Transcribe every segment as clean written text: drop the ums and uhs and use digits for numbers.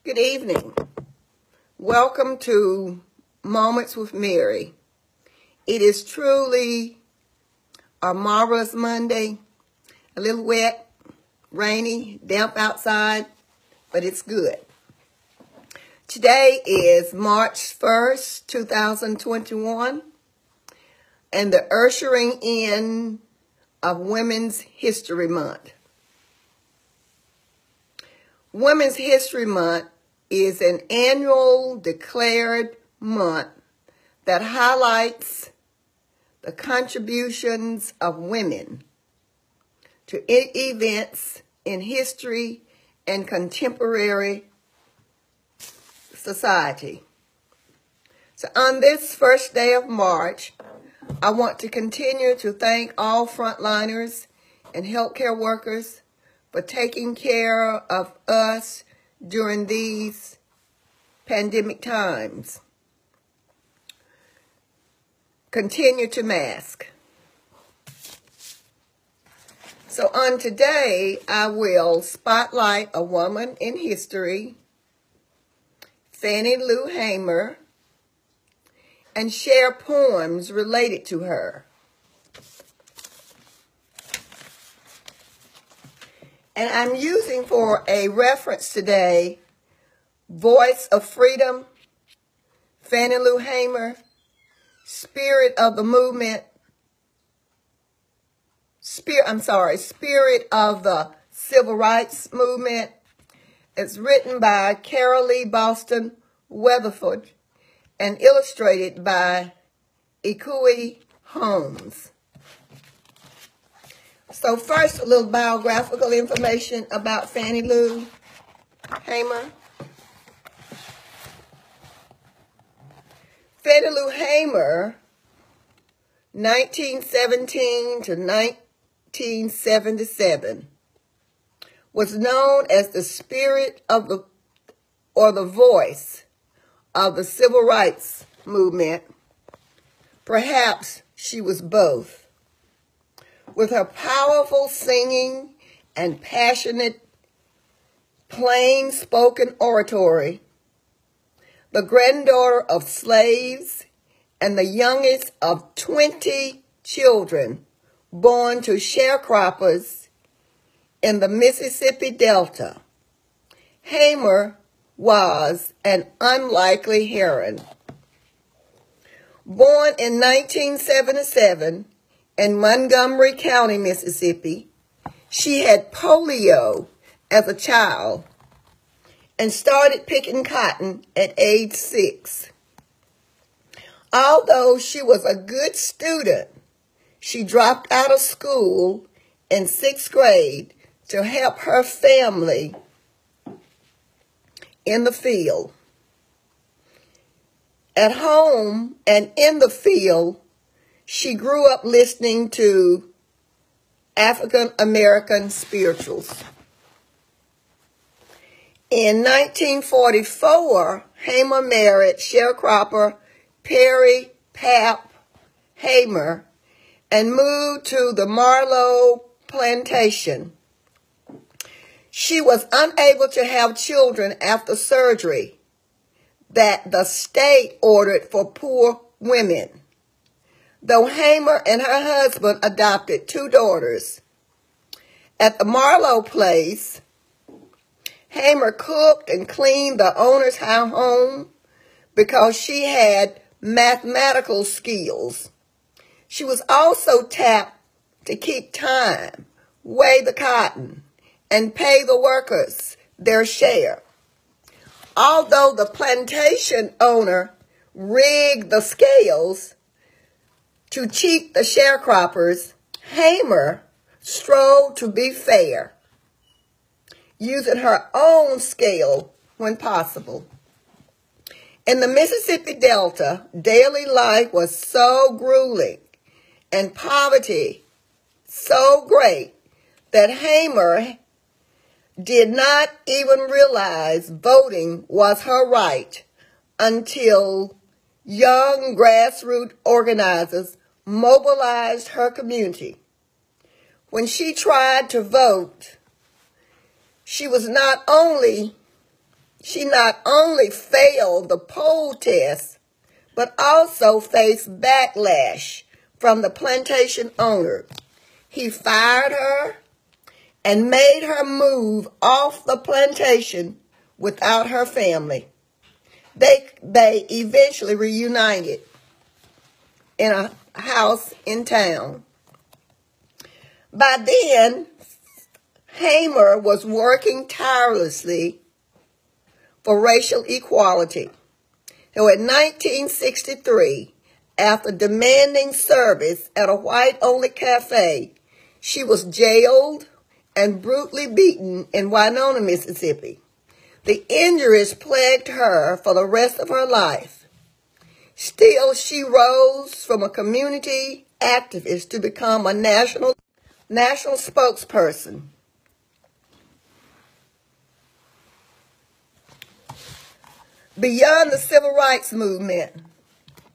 Good evening. Welcome to Moments with Mary. It is truly a marvelous Monday. A little wet, rainy, damp outside, but it's good. Today is March 1st, 2021, and the ushering in of Women's History Month. Women's History Month is an annual declared month that highlights the contributions of women to events in history and contemporary society. So on this first day of March, I want to continue to thank all frontliners and healthcare workers for taking care of us during these pandemic times. Continue to mask. So on today, I will spotlight a woman in history, Fannie Lou Hamer, and share poems related to her. And I'm using for a reference today, Voice of Freedom, Fannie Lou Hamer, Spirit of the Movement, Spirit of the Civil Rights Movement. It's written by Carol Lee Boston Weatherford and illustrated by Ikui Holmes. So first, a little biographical information about Fannie Lou Hamer. Fannie Lou Hamer, 1917 to 1977, was known as the spirit of the voice of the Civil Rights Movement. Perhaps she was both. With her powerful singing and passionate, plain-spoken oratory, the granddaughter of slaves and the youngest of 20 children born to sharecroppers in the Mississippi Delta, Hamer was an unlikely heroine. Born in 1977 in Montgomery County, Mississippi, she had polio as a child and started picking cotton at age 6. Although she was a good student, she dropped out of school in 6th grade to help her family in the field. At home and in the field, she grew up listening to African American spirituals. In 1944, Hamer married sharecropper Perry Pap Hamer and moved to the Marlowe Plantation. She was unable to have children after surgery that the state ordered for poor women, though Hamer and her husband adopted 2 daughters. At the Marlowe place, Hamer cooked and cleaned the owner's home because she had mathematical skills. She was also tapped to keep time, weigh the cotton, and pay the workers their share. Although the plantation owner rigged the scales to cheat the sharecroppers, Hamer strove to be fair, using her own scale when possible. In the Mississippi Delta, daily life was so grueling and poverty so great that Hamer did not even realize voting was her right until young grassroots organizers mobilized her community. When she tried to vote, she was not only She not only failed the poll test, but also faced backlash from the plantation owner. He fired her and made her move off the plantation without her family. They eventually reunited in a house in town. By then, Hamer was working tirelessly for racial equality. So in 1963, after demanding service at a white-only cafe, she was jailed and brutally beaten in Winona, Mississippi. The injuries plagued her for the rest of her life. Still, she rose from a community activist to become a national spokesperson. Beyond the civil rights movement,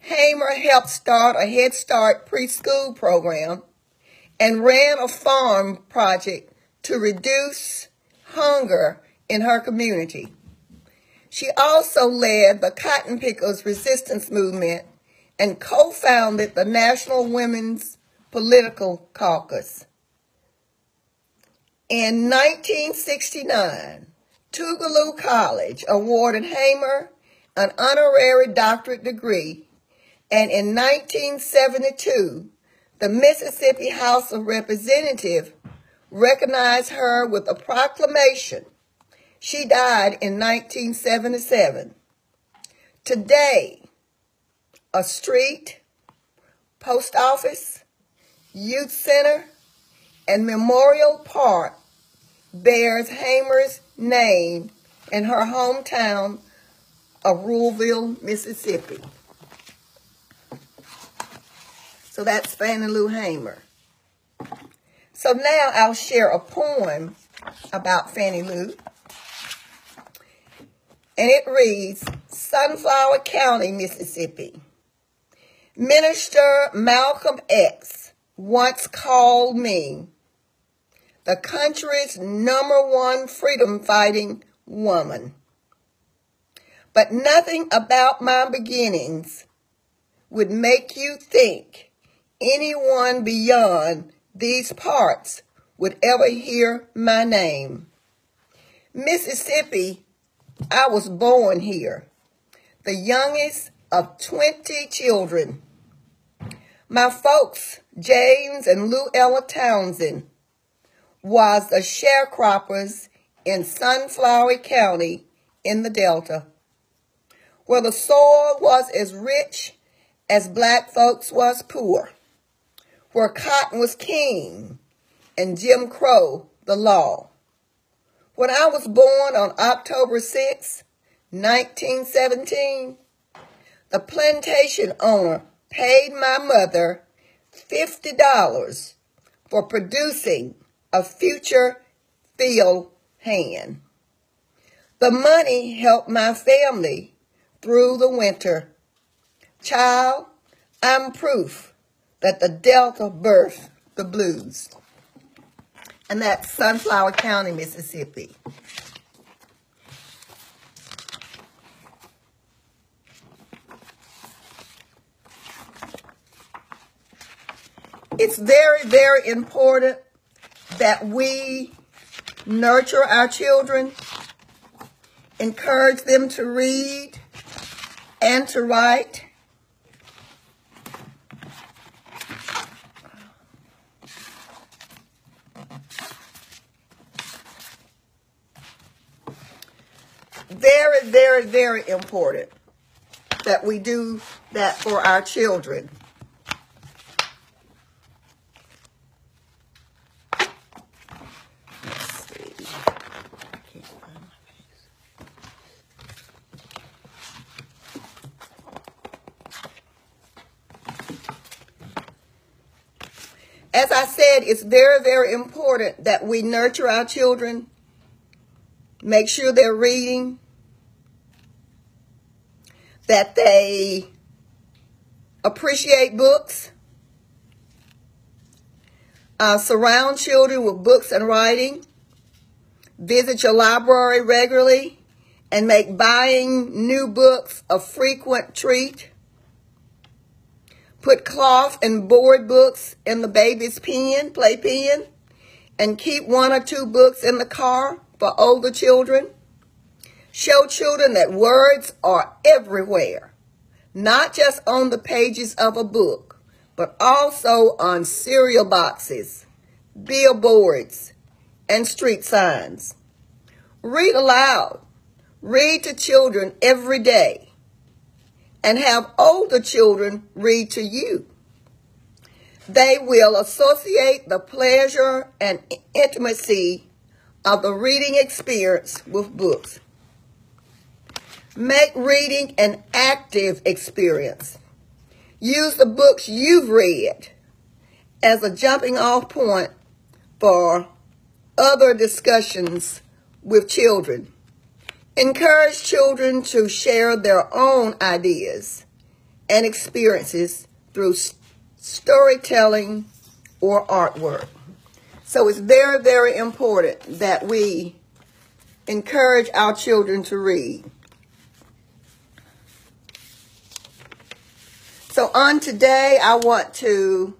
Hamer helped start a Head Start preschool program and ran a farm project to reduce hunger in her community. She also led the Cotton Pickers Resistance Movement and co-founded the National Women's Political Caucus. In 1969, Tougaloo College awarded Hamer an honorary doctorate degree, and in 1972, the Mississippi House of Representatives recognized her with a proclamation. She died in 1977. Today, a street, post office, youth center, and memorial park bears Hamer's name in her hometown of Ruleville, Mississippi. So that's Fannie Lou Hamer. So now I'll share a poem about Fannie Lou. And it reads, Sunflower County, Mississippi. Minister Malcolm X once called me the country's #1 freedom-fighting woman. But nothing about my beginnings would make you think anyone beyond these parts would ever hear my name. Mississippi, I was born here, the youngest of 20 children. My folks, James and Luella Townsend, was the sharecroppers in Sunflower County in the Delta, where the soil was as rich as black folks was poor, where cotton was king and Jim Crow the law. When I was born on October 6, 1917, the plantation owner paid my mother $50 for producing a future field hand. The money helped my family through the winter. Child, I'm proof that the Delta birthed the blues. And that's Sunflower County, Mississippi. It's very, very important that we nurture our children, encourage them to read and to write. Very, very, very important that we do that for our children. Let's see. I can't find my face. As I said, it's very, very important that we nurture our children. Make sure they're reading, that they appreciate books, surround children with books and writing, visit your library regularly, and make buying new books a frequent treat. Put cloth and board books in the baby's playpen, and keep 1 or 2 books in the car for older children. Show children that words are everywhere, not just on the pages of a book, but also on cereal boxes, billboards, and street signs. Read aloud. Read to children every day, and have older children read to you. They will associate the pleasure and intimacy of the reading experience with books. Make reading an active experience. Use the books you've read as a jumping off point for other discussions with children. Encourage children to share their own ideas and experiences through storytelling or artwork. So it's very, very important that we encourage our children to read. So on today, I want to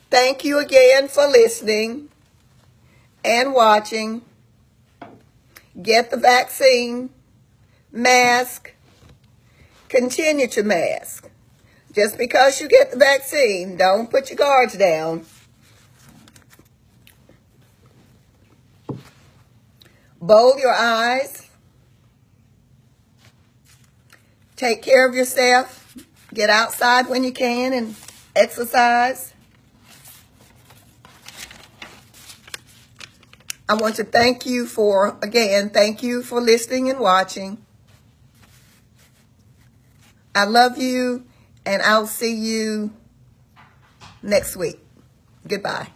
thank you again for listening and watching. Get the vaccine, mask, continue to mask. Just because you get the vaccine, don't put your guards down. Bold your eyes. Take care of yourself. Get outside when you can and exercise. I want to thank you for listening and watching. I love you, and I'll see you next week. Goodbye.